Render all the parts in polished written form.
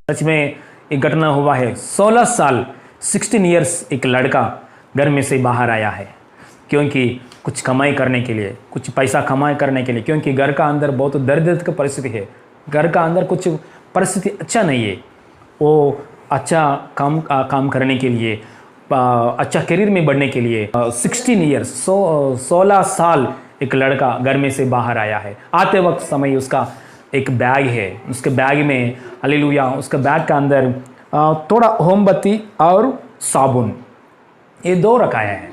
सच में एक घटना हुआ है। 16 साल 16 ईयर्स एक लड़का घर में से बाहर आया है क्योंकि कुछ कमाई करने के लिए, कुछ पैसा कमाई करने के लिए, क्योंकि घर का अंदर बहुत दर्द की परिस्थिति है। घर का अंदर कुछ परिस्थिति अच्छा नहीं है। वो अच्छा काम करने के लिए, अच्छा करियर में बढ़ने के लिए 16 ईयर्स 16 साल एक लड़का घर में से बाहर आया है। आते वक्त समय उसका एक बैग है, उसके बैग में हालेलुया, उसके बैग का अंदर थोड़ा मोमबत्ती और साबुन, ये दो रखाया है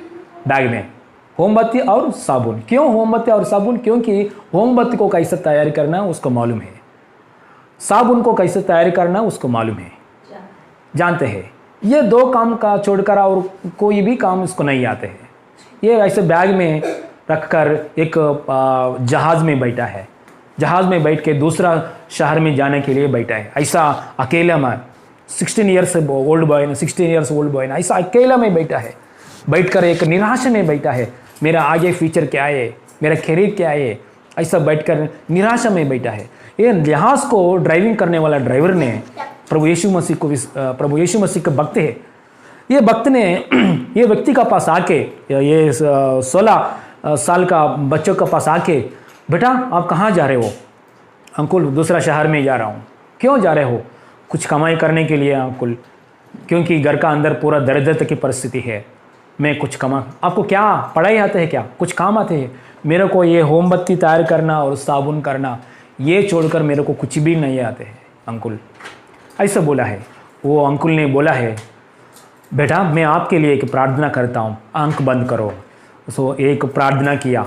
बैग में, मोमबत्ती और साबुन। क्यों मोमबत्ती और साबुन? क्योंकि मोमबत्ती को कैसे तैयारी करना उसको मालूम है, साबुन को कैसे तैयारी करना उसको मालूम है, जानते हैं। ये दो काम का छोड़कर और कोई भी काम उसको नहीं आते हैं। ये ऐसे बैग में रखकर एक जहाज़ में बैठा है, जहाज़ में बैठ के दूसरा शहर में जाने के लिए बैठा है। ऐसा अकेला में 16 ईयर्स ओल्ड बॉय ने, 16 ईयर्स ओल्ड बॉय ने ऐसा अकेला में बैठा है, बैठकर एक निराशा में बैठा है। मेरा आगे फ्यूचर क्या है, मेरा करियर क्या है, ऐसा बैठकर निराशा में बैठा है। ये जहाज़ को ड्राइविंग करने वाला ड्राइवर ने प्रभु यीशु मसीह के भक्त है। ये भक्त ने ये व्यक्ति का पास आके, ये 16 साल का बच्चों के पास आके, बेटा आप कहाँ जा रहे हो? अंकुल दूसरा शहर में जा रहा हूँ। क्यों जा रहे हो? कुछ कमाई करने के लिए अंकुल, क्योंकि घर का अंदर पूरा दरिद्रता की परिस्थिति है। मैं कुछ आपको क्या पढ़ाई आते हैं क्या? कुछ काम आते हैं? मेरे को ये मोमबत्ती तैयार करना और साबुन करना, ये छोड़कर मेरे को कुछ भी नहीं आते हैं अंकुल, ऐसा बोला है। वो अंकुल ने बोला है, बेटा मैं आपके लिए एक प्रार्थना करता हूँ, आंख बंद करो। सो एक प्रार्थना किया।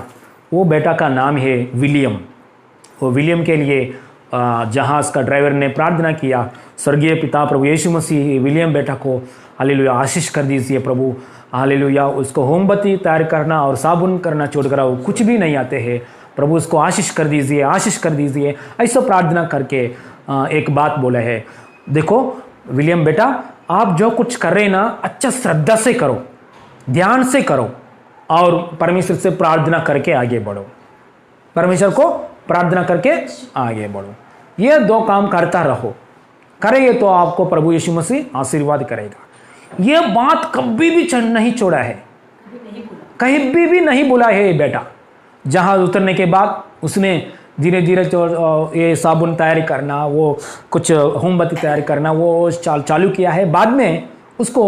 वो बेटा का नाम है विलियम। वो विलियम के लिए जहाज़ का ड्राइवर ने प्रार्थना किया, स्वर्गीय पिता प्रभु यीशु मसीह विलियम बेटा को हालेलुया आशीष कर दीजिए प्रभु, हालेलुया। उसको मोमबत्ती तैयार करना और साबुन करना छोड़कर वो कुछ भी नहीं आते हैं प्रभु, उसको आशीष कर दीजिए, आशीष कर दीजिए। ऐसा प्रार्थना करके एक बात बोला है, देखो विलियम बेटा आप जो कुछ कर रहे हैं ना, अच्छा श्रद्धा से करो, ध्यान से करो और परमेश्वर से प्रार्थना करके आगे बढ़ो, परमेश्वर को प्रार्थना करके आगे बढ़ो। ये दो काम करता रहो, करेंगे तो आपको प्रभु यीशु मसीह आशीर्वाद करेगा। ये बात कभी भी नहीं छोड़ा है, कहीं भी नहीं बोला है। बेटा जहाज उतरने के बाद उसने धीरे धीरे ये साबुन तैयार करना, वो कुछ मोमबत्ती तैयार करना, वो चालू किया है। बाद में उसको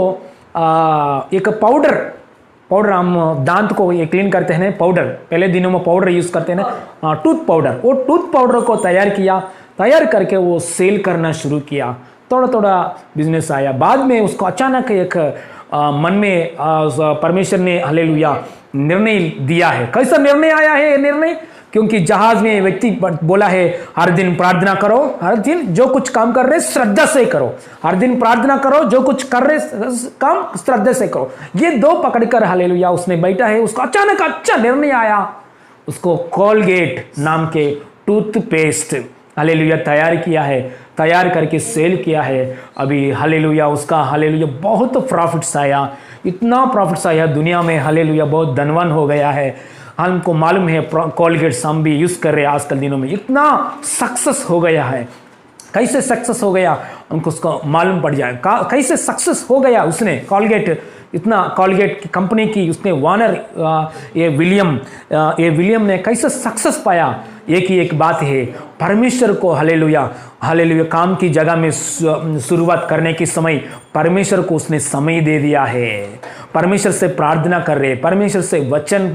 एक पाउडर हम दांत को ये क्लीन करते हैं पाउडर, पहले दिनों में पाउडर यूज़ करते हैं ना, टूथ पाउडर, वो टूथ पाउडर को तैयार किया, तैयार करके वो सेल करना शुरू किया। थोड़ा थोड़ा बिजनेस आया। बाद में उसको अचानक एक मन में परमेश्वर ने हालेलुया निर्णय दिया है। कैसा निर्णय आया है? निर्णय क्योंकि जहाज में व्यक्ति बोला है हर दिन प्रार्थना करो, हर दिन जो कुछ काम कर रहे श्रद्धा से करो, हर दिन प्रार्थना करो, जो कुछ कर रहे काम श्रद्धा से करो। ये दो पकड़कर हालेलुया उसने बैठा है। उसको अचानक अच्छा निर्णय आया, उसको कोलगेट नाम के टूथपेस्ट हालेलुया तैयार किया है, तैयार करके सेल किया है। अभी हालेलुया उसका हालेलुया बहुत प्रॉफिट्स आया, इतना प्रॉफिट्स आया दुनिया में, हालेलुया बहुत धनवान हो गया है। हमको मालूम है कोलगेट्स हम भी यूज़ कर रहे हैं आजकल दिनों में, इतना सक्सेस हो गया है। कैसे सक्सेस हो गया उनको उसको मालूम पड़ जाए, कैसे सक्सेस हो गया उसने। कोलगेट इतना, कोलगेट की कंपनी की उसने वानर ये विलियम ने कैसे सक्सेस पाया? एक ही एक बात है, परमेश्वर को हालेलुया हालेलुया काम की जगह में शुरुआत करने के समय परमेश्वर को उसने समय दे दिया है। परमेश्वर से प्रार्थना कर रहे, परमेश्वर से वचन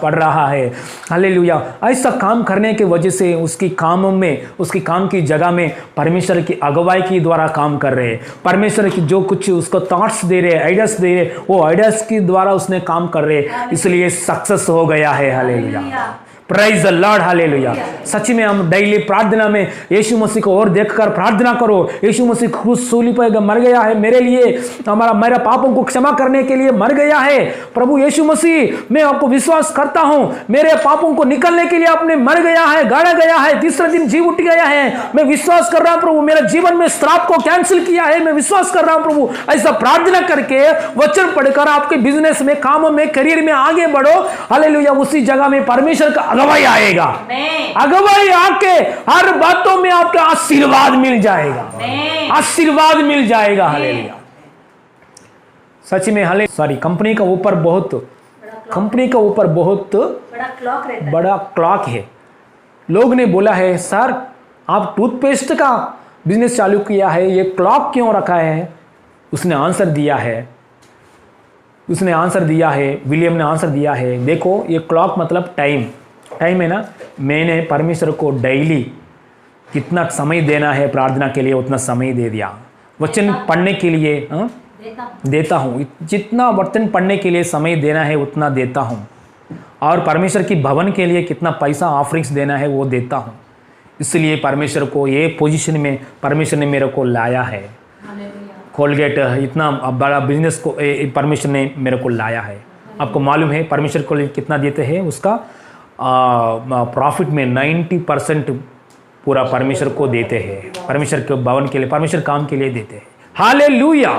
पढ़ रहा है, हालेलुया। ऐसा काम करने के वजह से उसकी कामों में, उसकी काम की जगह में परमेश्वर की अगुवाई के द्वारा काम कर रहे, परमेश्वर की जो कुछ उसको थॉट्स दे रहे, आइडियाज दे रहे, वो आइडियाज के द्वारा उसने काम कर रहे, इसलिए सक्सेस हो गया है। Hallelujah, praise the Lord, hallelujah. सच में हम डेली प्रार्थना में यीशु मसीह को और देखकर प्रार्थना करो। यीशु मसीह क्रूस सूली पर मर गया है मेरे लिए, मेरा पापों को क्षमा करने के लिए मर गया है। प्रभु यीशु मसीह, मैं आपको विश्वास करता हूं, मेरे पापों को निकलने के लिए आपने मर गया है, गाड़ा गया है, तीसरे दिन जी उठ गया है। मैं विश्वास कर रहा हूं प्रभु, मेरे जीवन में श्राप को कैंसिल किया है, मैं विश्वास कर रहा हूं प्रभु। ऐसा प्रार्थना करके वचन पढ़कर आपके बिजनेस में, कामों में, करियर में आगे बढ़ो। हालेलुया, उसी जगह में परमेश्वर का अगुवाई आएगा। अगुवाई आके हर बातों में आपका आशीर्वाद मिल जाएगा, आशीर्वाद मिल जाएगा। हालेलुया। सच में हाले सॉरी कंपनी का ऊपर बहुत बड़ा क्लॉक है। लोग ने बोला है सर आप टूथपेस्ट का बिजनेस चालू किया है, ये क्लॉक क्यों रखा है? उसने आंसर दिया है, विलियम ने आंसर दिया है, देखो ये क्लॉक मतलब टाइम है ना। मैंने परमेश्वर को डेली कितना समय देना है प्रार्थना के लिए उतना समय दे दिया, वचन पढ़ने के लिए देता हूँ, जितना वचन पढ़ने के लिए समय देना है उतना देता हूँ, और परमेश्वर की भवन के लिए कितना पैसा ऑफरिंग्स देना है वो देता हूँ। इसलिए परमेश्वर को ये पोजीशन में परमेश्वर ने मेरे को लाया है। कोलगेट इतना बड़ा बिजनेस को परमेश्वर ने मेरे को लाया है। आपको मालूम है परमेश्वर को कितना देते हैं? उसका प्रॉफिट में 90% पूरा परमेश्वर को देते हैं, परमेश्वर के भवन के लिए, परमेश्वर काम के लिए देते हैं। हालेलुया।